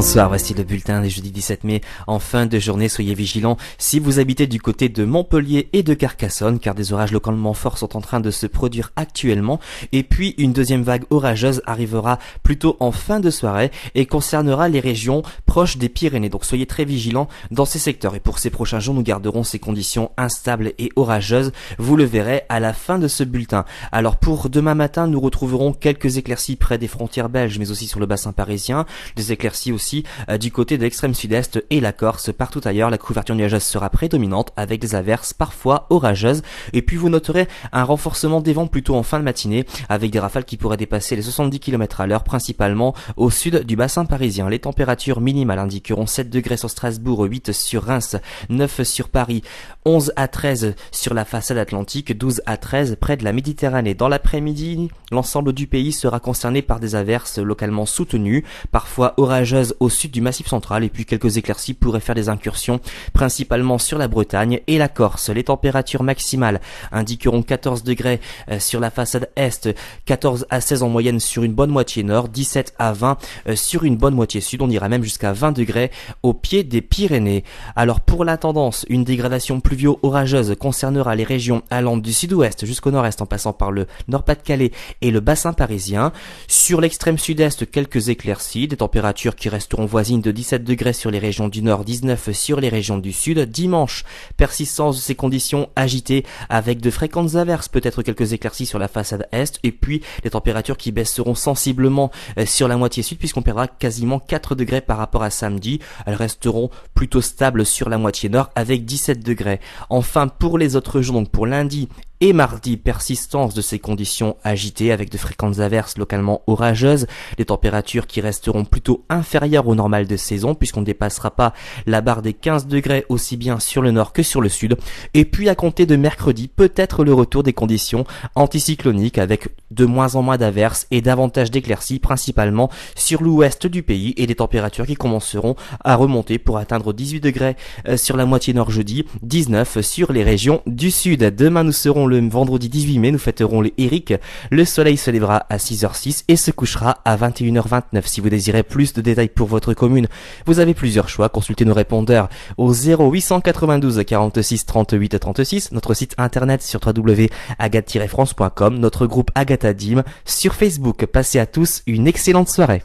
Bonsoir, voici le bulletin des jeudi 17 mai. En fin de journée, soyez vigilants si vous habitez du côté de Montpellier et de Carcassonne, car des orages localement forts sont en train de se produire actuellement. Et puis, une deuxième vague orageuse arrivera plutôt en fin de soirée et concernera les régions proches des Pyrénées. Donc soyez très vigilants dans ces secteurs. Et pour ces prochains jours, nous garderons ces conditions instables et orageuses. Vous le verrez à la fin de ce bulletin. Alors pour demain matin, nous retrouverons quelques éclaircies près des frontières belges, mais aussi sur le bassin parisien. Des éclaircies aussi du côté de l'extrême sud-est et la Corse. Partout ailleurs, la couverture nuageuse sera prédominante avec des averses parfois orageuses. Et puis vous noterez un renforcement des vents plutôt en fin de matinée avec des rafales qui pourraient dépasser les 70 km à l'heure, principalement au sud du bassin parisien. Les températures minimales indiqueront 7 degrés sur Strasbourg, 8 sur Reims, 9 sur Paris, 11 à 13 sur la façade atlantique, 12 à 13 près de la Méditerranée. Dans l'après-midi, l'ensemble du pays sera concerné par des averses localement soutenues, parfois orageuses au sud du Massif central, et puis quelques éclaircies pourraient faire des incursions principalement sur la Bretagne et la Corse. Les températures maximales indiqueront 14 degrés sur la façade est, 14 à 16 en moyenne sur une bonne moitié nord, 17 à 20 sur une bonne moitié sud. On ira même jusqu'à 20 degrés au pied des Pyrénées. Alors pour la tendance, une dégradation pluvio-orageuse concernera les régions allant du sud-ouest jusqu'au nord-est en passant par le Nord-Pas-de-Calais et le bassin parisien. Sur l'extrême sud-est, quelques éclaircies, des températures qui resteront voisines de 17 degrés sur les régions du nord, 19 sur les régions du sud. Dimanche, persistance de ces conditions agitées avec de fréquentes averses, peut-être quelques éclaircies sur la façade est, et puis les températures qui baisseront sensiblement sur la moitié sud puisqu'on perdra quasiment 4 degrés par rapport à samedi. Elles resteront plutôt stables sur la moitié nord avec 17 degrés. Enfin, pour les autres jours, donc pour lundi et mardi, persistance de ces conditions agitées avec de fréquentes averses localement orageuses, des températures qui resteront plutôt inférieures au normal de saison puisqu'on ne dépassera pas la barre des 15 degrés aussi bien sur le nord que sur le sud. Et puis à compter de mercredi, peut-être le retour des conditions anticycloniques avec de moins en moins d'averses et davantage d'éclaircies principalement sur l'ouest du pays et des températures qui commenceront à remonter pour atteindre 18 degrés sur la moitié nord jeudi, 19 sur les régions du sud. Demain nous serons le vendredi 18 mai, nous fêterons les Éric. Le soleil se lèvera à 6h06 et se couchera à 21h29. Si vous désirez plus de détails pour votre commune, vous avez plusieurs choix. Consultez nos répondeurs au 0892 46 38 36, notre site internet sur www.agathe-france.com, notre groupe Agatha Dim sur Facebook. Passez à tous une excellente soirée.